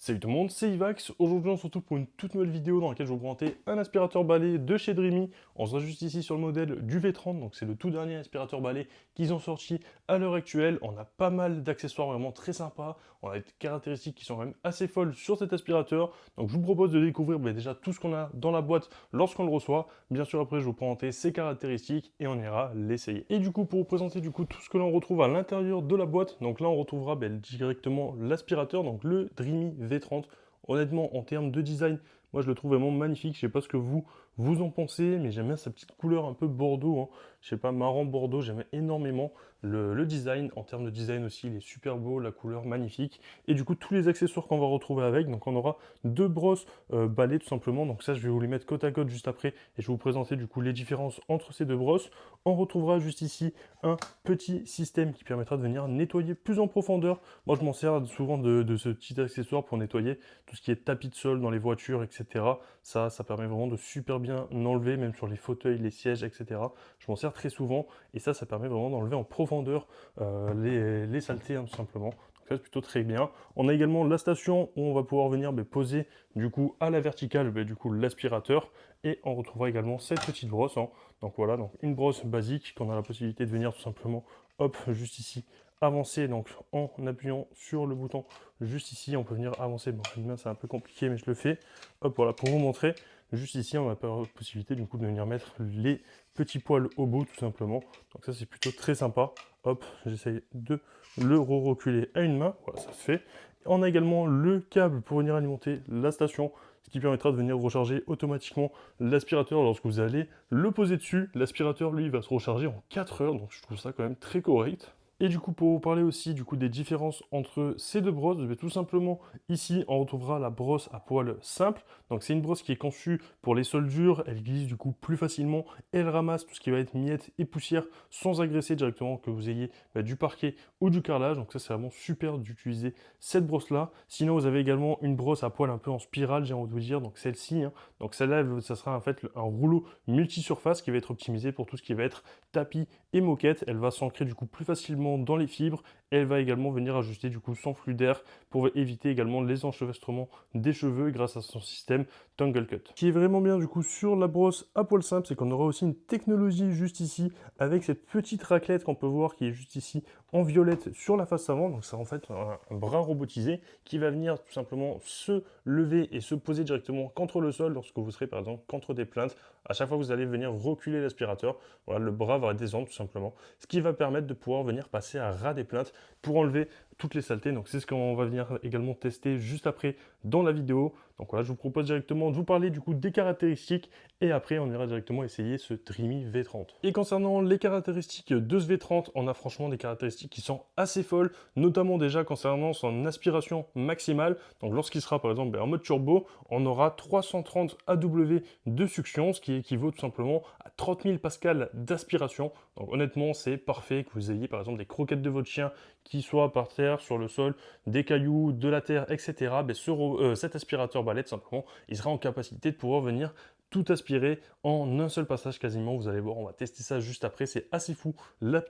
Salut tout le monde, c'est Ivax. Aujourd'hui on se retrouve pour une toute nouvelle vidéo dans laquelle je vais vous présenter un aspirateur balai de chez Dreamy. On sera juste ici sur le modèle du V30, donc c'est le tout dernier aspirateur balai qu'ils ont sorti à l'heure actuelle. On a pas mal d'accessoires vraiment très sympas, on a des caractéristiques qui sont quand même assez folles sur cet aspirateur. Donc je vous propose de découvrir déjà tout ce qu'on a dans la boîte lorsqu'on le reçoit. Bien sûr après je vais vous présenter ses caractéristiques et on ira l'essayer. Et du coup pour vous présenter tout ce que l'on retrouve à l'intérieur de la boîte, donc là on retrouvera directement l'aspirateur, donc le Dreamy V30. Honnêtement, en termes de design, moi je le trouve vraiment magnifique. Je sais pas ce que vous en pensez, mais j'aime bien sa petite couleur un peu bordeaux, hein. Je sais pas, marron bordeaux, j'aime énormément le design. En termes de design aussi, il est super beau, la couleur magnifique. Et du coup, tous les accessoires qu'on va retrouver avec, donc on aura deux brosses balais tout simplement. Donc ça, je vais vous les mettre côte à côte juste après et je vais vous présenter du coup les différences entre ces deux brosses. On retrouvera juste ici un petit système qui permettra de venir nettoyer plus en profondeur. Moi, je m'en sers souvent de ce petit accessoire pour nettoyer tout ce qui est tapis de sol dans les voitures, etc. Ça permet vraiment de super bien enlever, même sur les fauteuils, les sièges, etc. Je m'en sers très souvent et ça permet vraiment d'enlever en profondeur les saletés, hein, tout simplement. Donc ça, c'est plutôt très bien. On a également la station où on va pouvoir venir poser du coup à la verticale du coup l'aspirateur et on retrouvera également cette petite brosse, hein. Donc voilà, donc une brosse basique qu'on a la possibilité de venir tout simplement, hop, juste ici, avancer donc en appuyant sur le bouton juste ici. On peut venir avancer. Bon, une main c'est un peu compliqué, mais je le fais. Hop, voilà, pour vous montrer. Juste ici, on a la possibilité du coup de venir mettre les petits poils au bout, tout simplement. Donc ça, c'est plutôt très sympa. Hop, j'essaye de le reculer à une main. Voilà, ça se fait. On a également le câble pour venir alimenter la station, ce qui permettra de venir recharger automatiquement l'aspirateur lorsque vous allez le poser dessus. L'aspirateur, lui, va se recharger en 4 heures, donc je trouve ça quand même très correct. Et du coup, pour vous parler aussi des différences entre ces deux brosses, tout simplement, ici, on retrouvera la brosse à poil simple. Donc, c'est une brosse qui est conçue pour les sols durs. Elle glisse du coup plus facilement. Elle ramasse tout ce qui va être miettes et poussière sans agresser directement, que vous ayez du parquet ou du carrelage. Donc, ça, c'est vraiment super d'utiliser cette brosse-là. Sinon, vous avez également une brosse à poil un peu en spirale, j'ai envie de vous dire. Donc, celle-ci, hein. Donc, celle-là, ça sera en fait un rouleau multi-surface qui va être optimisé pour tout ce qui va être tapis et moquette. Elle va s'ancrer du coup plus facilement dans les fibres. Elle va également venir ajuster du coup son flux d'air pour éviter également les enchevêtrements des cheveux grâce à son système Tangle Cut. Ce qui est vraiment bien du coup sur la brosse à poil simple, c'est qu'on aura aussi une technologie juste ici avec cette petite raclette qu'on peut voir qui est juste ici en violette sur la face avant. Donc c'est en fait un bras robotisé qui va venir tout simplement se lever et se poser directement contre le sol lorsque vous serez par exemple contre des plaintes. À chaque fois que vous allez venir reculer l'aspirateur, voilà, le bras va descendre tout simplement, ce qui va permettre de pouvoir venir passer à ras des plaintes pour enlever toutes les saletés. Donc c'est ce qu'on va venir également tester juste après dans la vidéo. Donc voilà, je vous propose directement de vous parler du coup des caractéristiques et après on ira directement essayer ce Dreamy V30. Et concernant les caractéristiques de ce V30, on a franchement des caractéristiques qui sont assez folles, notamment déjà concernant son aspiration maximale. Donc lorsqu'il sera par exemple en mode turbo, on aura 330 AW de succion, ce qui équivaut tout simplement à 30 000 pascal d'aspiration. Donc honnêtement, c'est parfait que vous ayez par exemple des croquettes de votre chien qui soient par terre, sur le sol, des cailloux, de la terre, etc. Cet aspirateur balai, tout simplement, il sera en capacité de pouvoir venir tout aspirer en un seul passage quasiment. Vous allez voir, on va tester ça juste après. C'est assez fou la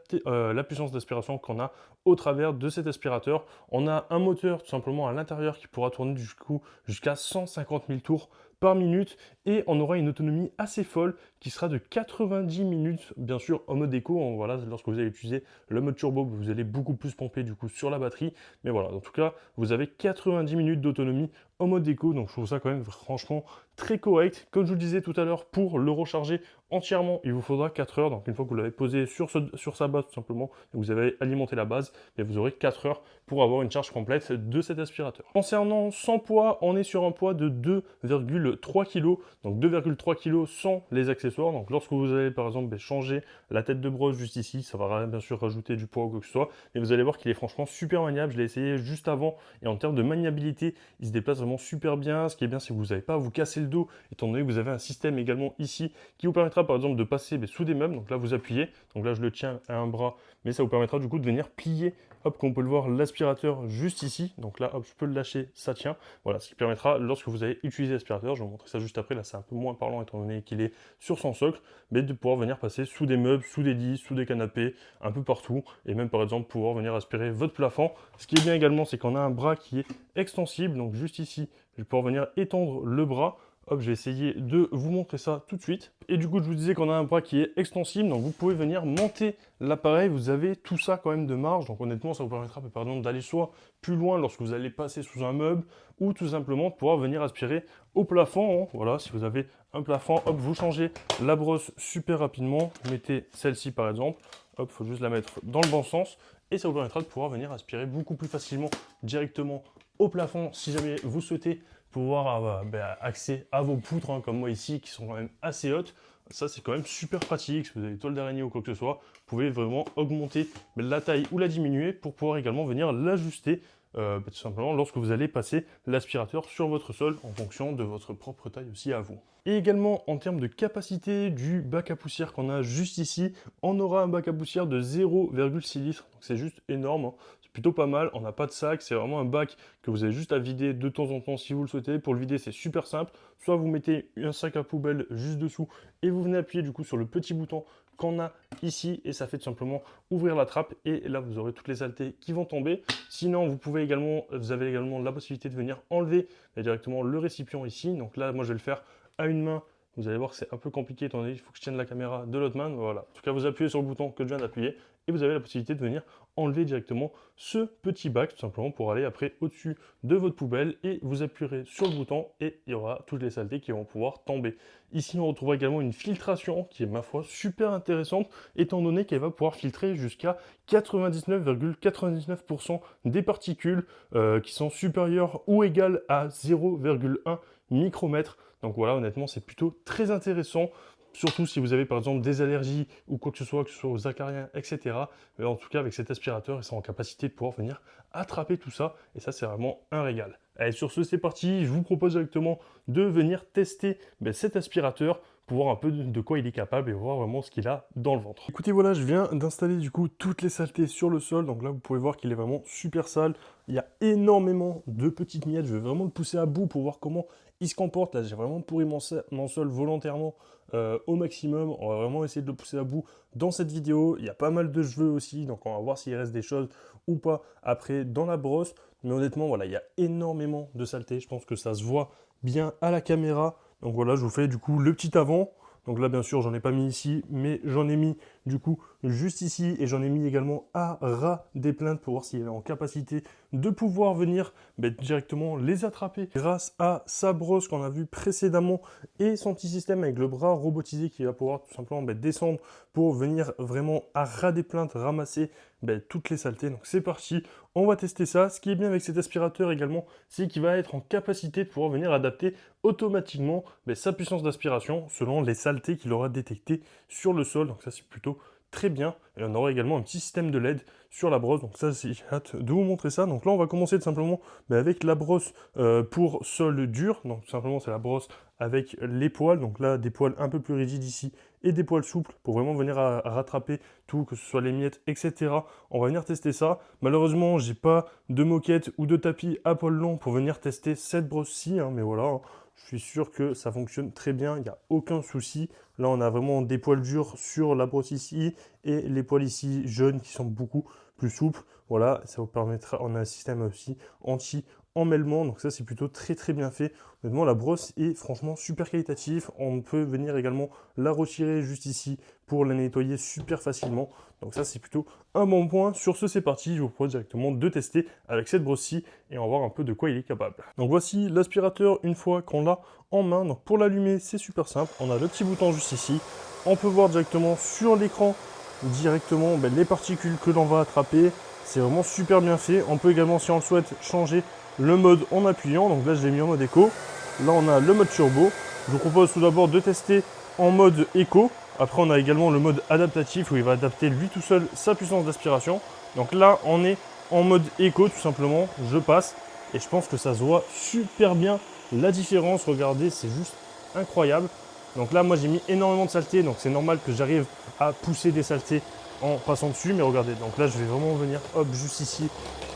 puissance d'aspiration qu'on a au travers de cet aspirateur. On a un moteur tout simplement à l'intérieur qui pourra tourner du coup jusqu'à 150 000 tours par minute et on aura une autonomie assez folle qui sera de 90 minutes, bien sûr en mode éco. Voilà, lorsque vous allez utiliser le mode turbo, vous allez beaucoup plus pomper du coup sur la batterie, mais voilà, en tout cas vous avez 90 minutes d'autonomie en mode éco, donc je trouve ça quand même franchement très correct. Comme je vous le disais tout à l'heure, pour le recharger entièrement, il vous faudra 4 heures. Donc une fois que vous l'avez posé sur sa base tout simplement, et vous avez alimenté la base, et vous aurez 4 heures pour avoir une charge complète de cet aspirateur. Concernant son poids, on est sur un poids de 2,3 kg, donc 2,3 kg sans les accessoires. Donc lorsque vous allez par exemple changer la tête de brosse juste ici, ça va bien sûr rajouter du poids ou quoi que ce soit, mais vous allez voir qu'il est franchement super maniable. Je l'ai essayé juste avant et en termes de maniabilité, il se déplace vraiment super bien. Ce qui est bien, c'est que vous n'avez pas à vous casser le dos, étant donné que vous avez un système également ici qui vous permettra par exemple de passer sous des meubles. Donc là vous appuyez, donc là je le tiens à un bras, mais ça vous permettra du coup de venir plier hop, comme on peut le voir, l'aspirateur juste ici. Donc là, hop, je peux le lâcher, ça tient. Voilà, ce qui permettra, lorsque vous allez utiliser l'aspirateur, je vais vous montrer ça juste après, là c'est un peu moins parlant étant donné qu'il est sur son socle, mais de pouvoir venir passer sous des meubles, sous des lits, sous des canapés, un peu partout, et même par exemple pouvoir venir aspirer votre plafond. Ce qui est bien également, c'est qu'on a un bras qui est extensible, donc juste ici, je vais pouvoir venir étendre le bras. Hop, je vais essayer de vous montrer ça tout de suite. Et du coup, je vous disais qu'on a un bras qui est extensible, donc vous pouvez venir monter l'appareil. Vous avez tout ça quand même de marge, donc honnêtement, ça vous permettra par exemple d'aller soit plus loin lorsque vous allez passer sous un meuble, ou tout simplement de pouvoir venir aspirer au plafond. Hein. Voilà, si vous avez un plafond, hop, vous changez la brosse super rapidement. Vous mettez celle-ci par exemple, hop, il faut juste la mettre dans le bon sens, et ça vous permettra de pouvoir venir aspirer beaucoup plus facilement directement au plafond si jamais vous souhaitez pouvoir avoir accès à vos poutres, hein, comme moi ici, qui sont quand même assez hautes. Ça, c'est quand même super pratique. Si vous avez des toiles d'araignée ou quoi que ce soit, vous pouvez vraiment augmenter la taille ou la diminuer pour pouvoir également venir l'ajuster tout simplement lorsque vous allez passer l'aspirateur sur votre sol en fonction de votre propre taille aussi à vous. Et également en termes de capacité du bac à poussière qu'on a juste ici, on aura un bac à poussière de 0,6 litres. Donc c'est juste énorme, hein. C'est plutôt pas mal. On n'a pas de sac, c'est vraiment un bac que vous avez juste à vider de temps en temps si vous le souhaitez. Pour le vider, c'est super simple. Soit vous mettez un sac à poubelle juste dessous et vous venez appuyer du coup sur le petit bouton qu'on a ici et ça fait tout simplement ouvrir la trappe et là vous aurez toutes les saletés qui vont tomber. Sinon vous avez également la possibilité de venir enlever directement le récipient ici. Donc là moi je vais le faire à une main. Vous allez voir que c'est un peu compliqué étant donné qu'il faut que je tienne la caméra de l'autre main. Voilà. En tout cas vous appuyez sur le bouton que je viens d'appuyer et vous avez la possibilité de venir enlever directement ce petit bac tout simplement pour aller après au-dessus de votre poubelle et vous appuierez sur le bouton et il y aura toutes les saletés qui vont pouvoir tomber. Ici on retrouvera également une filtration qui est ma foi super intéressante étant donné qu'elle va pouvoir filtrer jusqu'à 99,99% des particules qui sont supérieures ou égales à 0,1 micromètre. Donc voilà, honnêtement c'est plutôt très intéressant. Surtout si vous avez par exemple des allergies ou quoi que ce soit aux acariens, etc. Mais en tout cas, avec cet aspirateur, ils sont en capacité de pouvoir venir attraper tout ça. Et ça, c'est vraiment un régal. Allez, sur ce, c'est parti. Je vous propose directement de venir tester cet aspirateur pour voir un peu de quoi il est capable et voir vraiment ce qu'il a dans le ventre. Écoutez, voilà, je viens d'installer du coup toutes les saletés sur le sol. Donc là, vous pouvez voir qu'il est vraiment super sale. Il y a énormément de petites miettes. Je vais vraiment le pousser à bout pour voir comment il se comporte. Là, j'ai vraiment pourri mon sol volontairement au maximum. On va vraiment essayer de le pousser à bout dans cette vidéo. Il y a pas mal de cheveux aussi, donc on va voir s'il reste des choses ou pas après dans la brosse. Mais honnêtement, voilà, il y a énormément de saleté. Je pense que ça se voit bien à la caméra. Donc voilà, je vous fais du coup le petit avant. Donc là, bien sûr, j'en ai pas mis ici, mais j'en ai mis du coup juste ici et j'en ai mis également à ras des plaintes pour voir s'il est en capacité de pouvoir venir directement les attraper grâce à sa brosse qu'on a vu précédemment et son petit système avec le bras robotisé qui va pouvoir tout simplement descendre pour venir vraiment à ras des plaintes ramasser toutes les saletés. Donc c'est parti, on va tester ça. Ce qui est bien avec cet aspirateur également, c'est qu'il va être en capacité de pouvoir venir adapter automatiquement sa puissance d'aspiration selon les saletés qu'il aura détectées sur le sol. Donc ça c'est plutôt très bien. Et on aura également un petit système de LED sur la brosse. Donc ça, j'ai hâte de vous montrer ça. Donc là, on va commencer tout simplement avec la brosse pour sol dur. Donc tout simplement, c'est la brosse avec les poils. Donc là, des poils un peu plus rigides ici et des poils souples pour vraiment venir à rattraper tout, que ce soit les miettes, etc. On va venir tester ça. Malheureusement, j'ai pas de moquette ou de tapis à poils longs pour venir tester cette brosse-ci. Mais voilà, hein. Je suis sûr que ça fonctionne très bien, il n'y a aucun souci. Là, on a vraiment des poils durs sur la brosse ici et les poils ici jaunes qui sont beaucoup plus souples. Voilà, ça vous permettra, on a un système aussi anti-emmêlement, donc ça c'est plutôt très très bien fait. Honnêtement, la brosse est franchement super qualitative. On peut venir également la retirer juste ici pour la nettoyer super facilement. Donc ça c'est plutôt un bon point. Sur ce, c'est parti, je vous propose directement de tester avec cette brosse-ci et on va voir un peu de quoi il est capable. Donc voici l'aspirateur une fois qu'on l'a en main. Donc pour l'allumer, c'est super simple. On a le petit bouton juste ici. On peut voir directement sur l'écran directement les particules que l'on va attraper. C'est vraiment super bien fait. On peut également, si on le souhaite, changer le mode en appuyant. Donc là, je l'ai mis en mode éco. Là, on a le mode turbo. Je vous propose tout d'abord de tester en mode éco. Après, on a également le mode adaptatif où il va adapter lui tout seul sa puissance d'aspiration. Donc là, on est en mode éco tout simplement. Je passe et je pense que ça se voit super bien la différence. Regardez, c'est juste incroyable. Donc là, moi, j'ai mis énormément de saleté. Donc c'est normal que j'arrive à pousser des saletés en passant dessus, mais regardez, donc là je vais vraiment venir, hop, juste ici,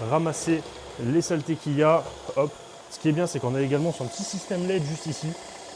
ramasser les saletés qu'il y a, hop. Ce qui est bien, c'est qu'on a également son petit système LED juste ici,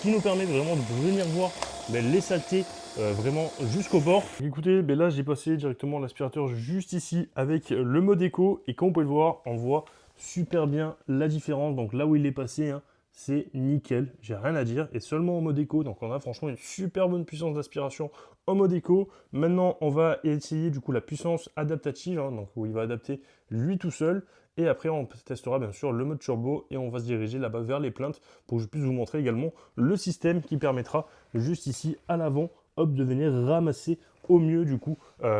qui nous permet vraiment de venir voir les saletés vraiment jusqu'au bord. Écoutez, là j'ai passé directement l'aspirateur juste ici avec le mode éco, et comme vous pouvez le voir, on voit super bien la différence. Donc là où il est passé, hein, c'est nickel, j'ai rien à dire, et seulement en mode éco, donc on a franchement une super bonne puissance d'aspiration en mode éco. Maintenant on va essayer du coup la puissance adaptative, hein, donc où il va adapter lui tout seul, et après on testera bien sûr le mode turbo, et on va se diriger là-bas vers les plaintes pour que je puisse vous montrer également le système qui permettra juste ici à l'avant, hop, de venir ramasser au mieux du coup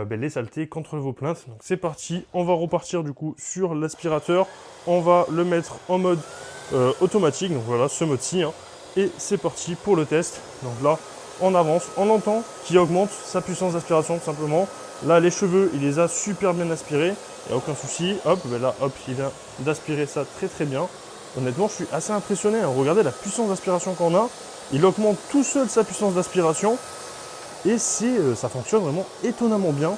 les saletés contre vos plaintes. Donc c'est parti, on va repartir du coup sur l'aspirateur, on va le mettre en mode automatique, donc voilà ce mode-ci, hein. Et c'est parti pour le test. Donc là on avance, on entend qu'il augmente sa puissance d'aspiration tout simplement. Là les cheveux il les a super bien aspirés, il n'y a aucun souci, hop, là hop, il vient d'aspirer ça très très bien. Honnêtement je suis assez impressionné, hein. Regardez la puissance d'aspiration qu'on a, il augmente tout seul sa puissance d'aspiration, et ça fonctionne vraiment étonnamment bien.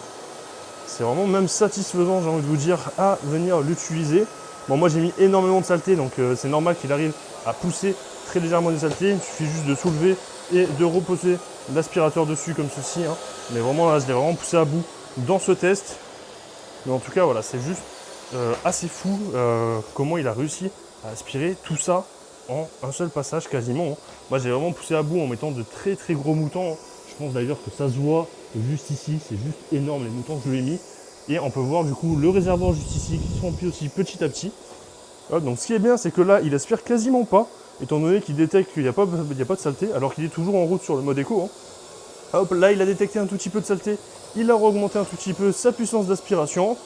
C'est vraiment même satisfaisant, j'ai envie de vous dire, à venir l'utiliser. Bon, moi j'ai mis énormément de saleté, donc c'est normal qu'il arrive à pousser très légèrement des saletés. Il suffit juste de soulever et de reposer l'aspirateur dessus comme ceci, hein. Mais vraiment là, je l'ai vraiment poussé à bout dans ce test. Mais en tout cas, voilà, c'est juste assez fou comment il a réussi à aspirer tout ça en un seul passage quasiment, hein. Moi j'ai vraiment poussé à bout en mettant de très très gros moutons, hein. Je pense d'ailleurs que ça se voit juste ici, c'est juste énorme les moutons que je lui ai mis. Et on peut voir du coup le réservoir juste ici qui se remplit aussi petit à petit. Hop, donc ce qui est bien, c'est que là il aspire quasiment pas, étant donné qu'il détecte qu'il n'y a pas de saleté, alors qu'il est toujours en route sur le mode éco, hein. Hop, là il a détecté un tout petit peu de saleté, il a augmenté un tout petit peu sa puissance d'aspiration.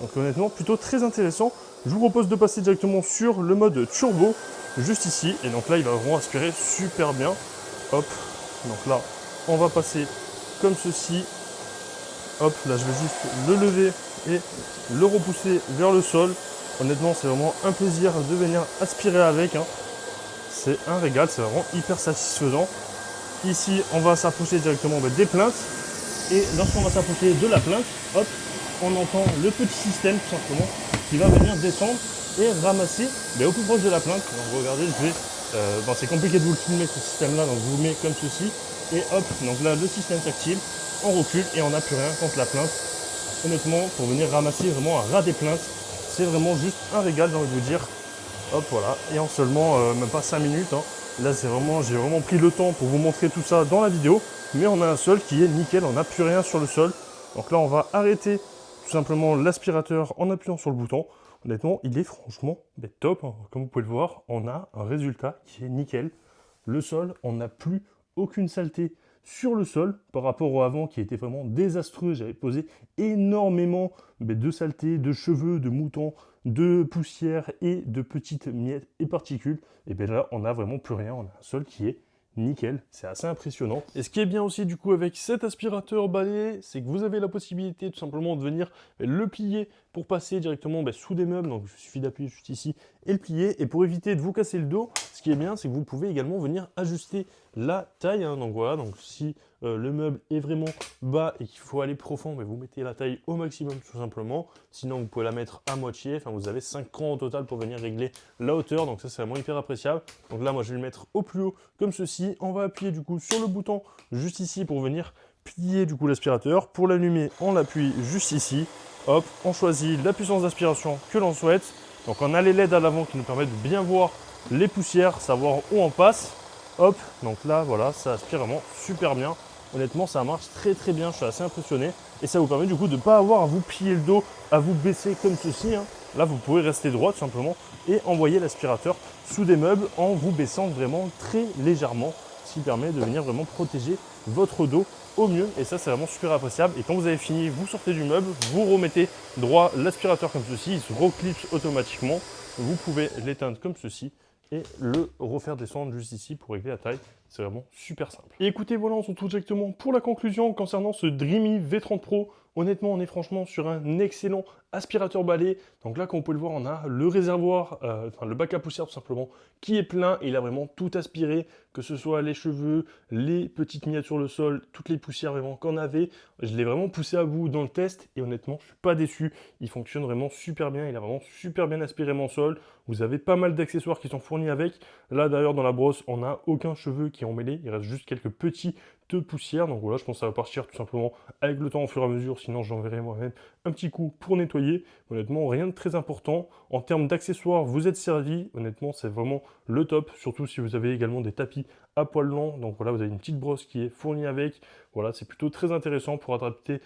Donc honnêtement plutôt très intéressant. Je vous propose de passer directement sur le mode turbo, juste ici. Et donc là il va vraiment aspirer super bien. Hop, donc là on va passer comme ceci. Hop, là je vais juste le lever et le repousser vers le sol. Honnêtement c'est vraiment un plaisir de venir aspirer avec, hein. C'est un régal, c'est vraiment hyper satisfaisant. Ici on va s'approcher directement des plaintes. Et lorsqu'on va s'approcher de la plainte, hop, on entend le petit système tout simplement qui va venir descendre et ramasser au plus proche de la plainte. Donc regardez, je vais, c'est compliqué de vous le filmer ce système là, donc je vous mets comme ceci. Et hop, donc là le système s'active, on recule et on n'a plus rien contre la plainte. Honnêtement, pour venir ramasser vraiment un ras des plaintes, c'est vraiment juste un régal, j'ai envie de vous dire. Hop, voilà, et en seulement même pas 5 minutes, hein. Là j'ai vraiment pris le temps pour vous montrer tout ça dans la vidéo. Mais on a un sol qui est nickel, on n'a plus rien sur le sol. Donc là on va arrêter tout simplement l'aspirateur en appuyant sur le bouton. Honnêtement il est franchement top, hein. Comme vous pouvez le voir, on a un résultat qui est nickel. Le sol, on n'a plus aucune saleté sur le sol par rapport au avant qui était vraiment désastreux. J'avais posé énormément de saleté, de cheveux, de moutons, de poussière et de petites miettes et particules. Et bien là on n'a vraiment plus rien, on a un sol qui est nickel, c'est assez impressionnant. Et ce qui est bien aussi du coup avec cet aspirateur balai, c'est que vous avez la possibilité tout simplement de venir le plier pour passer directement sous des meubles. Donc il suffit d'appuyer juste ici et le plier. Et pour éviter de vous casser le dos, ce qui est bien, c'est que vous pouvez également venir ajuster la taille, hein. Donc voilà, donc si le meuble est vraiment bas et qu'il faut aller profond, vous mettez la taille au maximum tout simplement. Sinon vous pouvez la mettre à moitié, enfin vous avez 5 crans au total pour venir régler la hauteur, donc ça c'est vraiment hyper appréciable. Donc là moi je vais le mettre au plus haut comme ceci. On va appuyer du coup sur le bouton juste ici pour venir plier du coup l'aspirateur. Pour l'allumer on l'appuie juste ici. Hop, on choisit la puissance d'aspiration que l'on souhaite. Donc on a les LED à l'avant qui nous permettent de bien voir les poussières, savoir où on passe. Hop, donc là voilà, ça aspire vraiment super bien. Honnêtement ça marche très très bien, je suis assez impressionné. Et ça vous permet du coup de ne pas avoir à vous plier le dos, à vous baisser comme ceci, hein. Là vous pouvez rester droit tout simplement et envoyer l'aspirateur sous des meubles en vous baissant vraiment très légèrement, ce qui permet de venir vraiment protéger votre dos au mieux. Et ça c'est vraiment super appréciable. Et quand vous avez fini, vous sortez du meuble, vous remettez droit l'aspirateur comme ceci, il se reclipse automatiquement. Vous pouvez l'éteindre comme ceci et le refaire descendre juste ici pour régler la taille. C'est vraiment super simple. Et écoutez, voilà, on se retrouve directement pour la conclusion concernant ce Dreamy V30 Pro. Honnêtement, on est franchement sur un excellent aspirateur balai. Donc là, comme vous pouvez le voir, on a le réservoir, le bac à poussière tout simplement, qui est plein et il a vraiment tout aspiré, que ce soit les cheveux, les petites miettes sur le sol, toutes les poussières vraiment qu'on avait. Je l'ai vraiment poussé à bout dans le test et honnêtement, je suis pas déçu. Il fonctionne vraiment super bien, il a vraiment super bien aspiré mon sol. Vous avez pas mal d'accessoires qui sont fournis avec. Là d'ailleurs dans la brosse, on n'a aucun cheveu qui est emmêlé, il reste juste quelques petits de poussière. Donc voilà, je pense que ça va partir tout simplement avec le temps au fur et à mesure. Sinon, j'enverrai moi-même un petit coup pour nettoyer. Honnêtement, rien de très important. En termes d'accessoires, vous êtes servi. Honnêtement, c'est vraiment le top. Surtout si vous avez également des tapis à poil lent. Donc voilà, vous avez une petite brosse qui est fournie avec. Voilà, c'est plutôt très intéressant pour adapter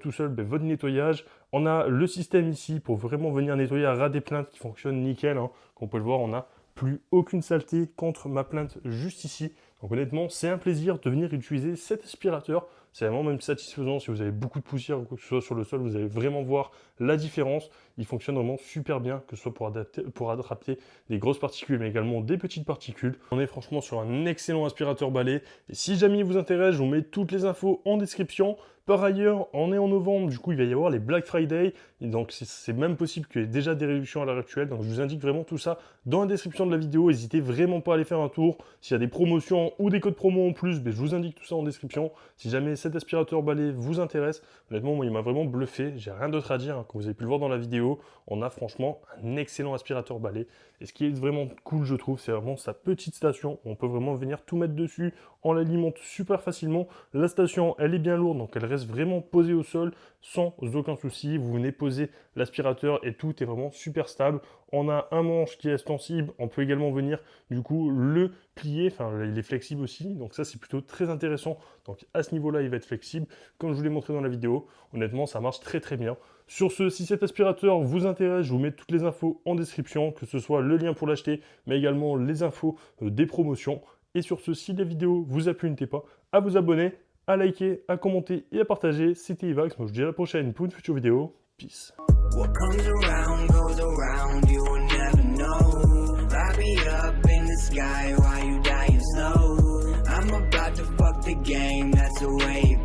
tout seul votre nettoyage. On a le système ici pour vraiment venir nettoyer à ras des plaintes qui fonctionne nickel. Comme on peut le voir, on n'a plus aucune saleté contre ma plainte juste ici. Donc honnêtement, c'est un plaisir de venir utiliser cet aspirateur. C'est vraiment même satisfaisant. Si vous avez beaucoup de poussière ou quoi que ce soit sur le sol, vous allez vraiment voir la différence. Il fonctionne vraiment super bien, que ce soit pour attraper des grosses particules, mais également des petites particules. On est franchement sur un excellent aspirateur balai. Et si jamais il vous intéresse, je vous mets toutes les infos en description. Par ailleurs, on est en novembre, du coup il va y avoir les Black Friday, et donc c'est même possible qu'il y ait déjà des réductions à l'heure actuelle, donc je vous indique vraiment tout ça dans la description de la vidéo, n'hésitez vraiment pas à aller faire un tour, s'il y a des promotions ou des codes promo en plus, je vous indique tout ça en description, si jamais cet aspirateur balai vous intéresse, honnêtement moi il m'a vraiment bluffé, j'ai rien d'autre à dire, comme vous avez pu le voir dans la vidéo, on a franchement un excellent aspirateur balai, et ce qui est vraiment cool je trouve, c'est vraiment sa petite station, on peut vraiment venir tout mettre dessus, on l'alimente super facilement, la station elle est bien lourde, donc elle reste vraiment posé au sol sans aucun souci. Vous venez poser l'aspirateur et tout est vraiment super stable. On a un manche qui est extensible. On peut également venir du coup le plier. Enfin, il est flexible aussi. Donc ça, c'est plutôt très intéressant. Donc à ce niveau-là, il va être flexible. Comme je vous l'ai montré dans la vidéo, honnêtement, ça marche très très bien. Sur ce, si cet aspirateur vous intéresse, je vous mets toutes les infos en description, que ce soit le lien pour l'acheter, mais également les infos des promotions. Et sur ce, si la vidéo vous a plu, n'hésitez pas à vous abonner, à liker, à commenter et à partager. C'était Ivax, moi je vous dis à la prochaine pour une future vidéo. Peace. What comes around goes around, you will never know. Light me up in the sky while you die slow. I'm about to fuck the game, that's the way